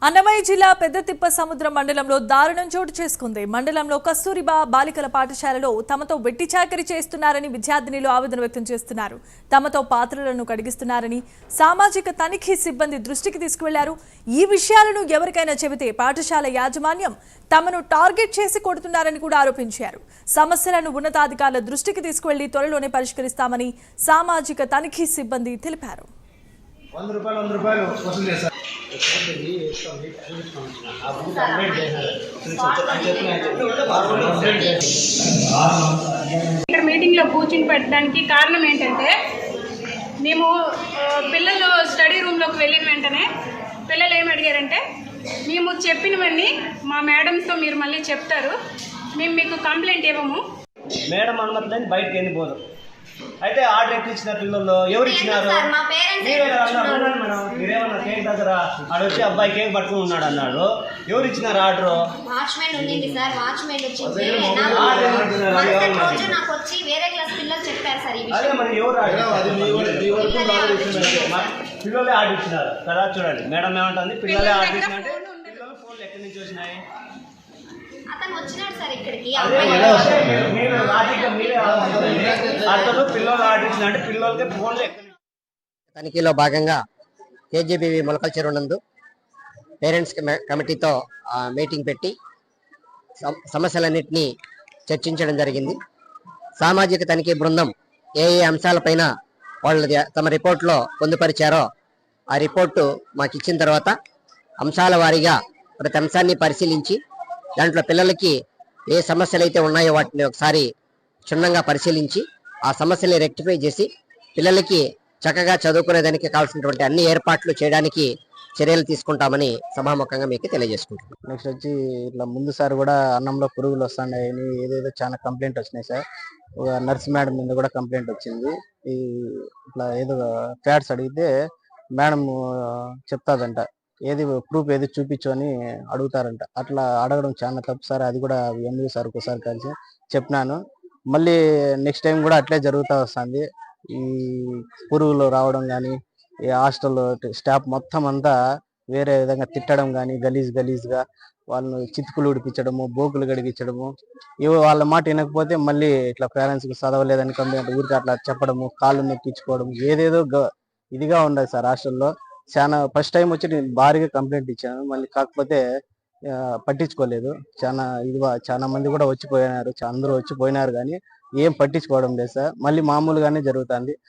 అన్నమయ్య జిల్లా పెద్దతిప్ప సముద్ర మండలంలో దారుణం చోటు చేసుకుంది. మండలంలో కస్తూరిబా బాలికల పాఠశాలలో తమతో వెట్టి చాకరీ చేస్తున్నారని విద్యార్థినులు ఆవేదన వ్యక్తం చేస్తున్నారు. తమతో పాత్రలను కడిగిస్తున్నారని సామాజిక తనిఖీ సిబ్బంది దృష్టికి తీసుకువెళ్లారు. ఈ విషయాలను ఎవరికైనా చెబితే పాఠశాల యాజమాన్యం తమను టార్గెట్ చేసి కొడుతున్నారని కూడా ఆరోపించారు. సమస్యలను ఉన్నతాధికారుల దృష్టికి తీసుకువెళ్లి త్వరలోనే పరిష్కరిస్తామని సామాజిక తనిఖీ సిబ్బంది తెలిపారు. 100 రూపాయలు వసూలు చేశారు. ఇక్కడ మీటింగ్ లో కూర్చుని పెట్టడానికి కారణం ఏంటంటే మేము పిల్లలు స్టడీ రూమ్ లోకి వెళ్ళిన వెంటనే పిల్లలు ఏం అడిగారంటే మేము చెప్పినవన్నీ మా మేడంతో మీరు మళ్ళీ చెప్తారు, మేము మీకు కంప్లైంట్ ఇవ్వము. మేడం అనుమతి బయటకు వెళ్ళిపోదు. అయితే ఆర్డర్ ఎట్లు ఇచ్చినారు? పిల్లలు ఎవరు ఇచ్చినారు? మీరే అన్నారు మేడం. మీరేమన్నా కేక్ దగ్గర ఆడొచ్చి అబ్బాయి కేక్ పట్టుకుని ఉన్నాడు అన్నాడు. ఎవరు ఇచ్చినారు ఆర్డర్? వాచ్మెన్ ఉండింది సార్. వాచ్మెన్ వచ్చింది నాకు వచ్చి వేరే క్లాస్ పిల్లలు చెప్పారు సార్. అదే మరి ఎవరు పిల్లలే ఆర్డర్ ఇచ్చినారు కదా. చూడండి మేడం ఏమంటుంది, పిల్లలే ఆర్డర్ ఇచ్చినంటే పిల్లలు ఫోన్లు ఎక్కడి నుంచి వచ్చినాయి? అతను వచ్చినాడు సార్ ఇక్కడికి. తనిఖీలో భాగంగా కేజీబీవీ మొలకల చెరువు నందు పేరెంట్స్ కమిటీతో మీటింగ్ పెట్టి సమస్యలన్నింటినీ చర్చించడం జరిగింది. సామాజిక తనిఖీ బృందం ఏ ఏ అంశాలపైన వాళ్ళు తమ రిపోర్ట్లో పొందుపరిచారో ఆ రిపోర్టు మాకు ఇచ్చిన తర్వాత అంశాల వారీగా ప్రతి అంశాన్ని పరిశీలించి దాంట్లో పిల్లలకి ఏ సమస్యలు అయితే ఉన్నాయో వాటిని ఒకసారి క్షుణ్ణంగా పరిశీలించి ఆ సమస్యల్ని రెక్టిఫై చేసి పిల్లలకి చక్కగా చదువుకునేదానికి కావాల్సినటువంటి అన్ని ఏర్పాట్లు చేయడానికి చర్యలు తీసుకుంటామని సభాముఖంగా మీకు తెలియజేసుకుంటున్నాం. నెక్స్ట్ వచ్చి ఇట్లా ముందు సార్ కూడా అన్నంలో పురుగులు వస్తున్నాయని ఏదేదో చాలా కంప్లైంట్ వచ్చినాయి సార్. ఒక నర్స్ మేడం మీద కూడా కంప్లైంట్ వచ్చింది. ఈ ఇట్లా ఏదో ఫ్యాట్స్ అడిగితే మేడం చెప్తాదంట, ఏది ప్రూఫ్ ఏది చూపించు అని అడుగుతారంట. అట్లా అడగడం చాలా తప్పు సార్. అది కూడా ఎంఈఓ సార్ ఒకసారి కలిసి చెప్పినాను. మళ్ళీ నెక్స్ట్ టైం కూడా అట్లే జరుగుతూ వస్తుంది. ఈ పురుగులు రావడం కానీ, ఈ హాస్టల్ స్టాఫ్ మొత్తం అంతా వేరే విధంగా తిట్టడం కానీ, గలీజ్గా వాళ్ళని చితుకులు ఉడిపించడము, బోకులు గడిగించడము, ఇవి వాళ్ళ మాట వినకపోతే మళ్ళీ ఇట్లా పేరెంట్స్కి చదవలేదని కంప్లైంట్ ఊరికి అట్లా చెప్పడము, కాళ్ళు నొక్కించుకోవడం, ఏదేదో ఇదిగా ఉండదు సార్ హాస్టల్లో. చాలా ఫస్ట్ టైం వచ్చి నేను భారీగా కంప్లైంట్ ఇచ్చాను. మళ్ళీ కాకపోతే పట్టించుకోలేదు. చాలా మంది కూడా వచ్చిపోయినారు, అందరూ వచ్చిపోయినారు కానీ ఏం పట్టించుకోవడం లేదు సార్. మళ్ళీ మామూలుగానే జరుగుతుంది.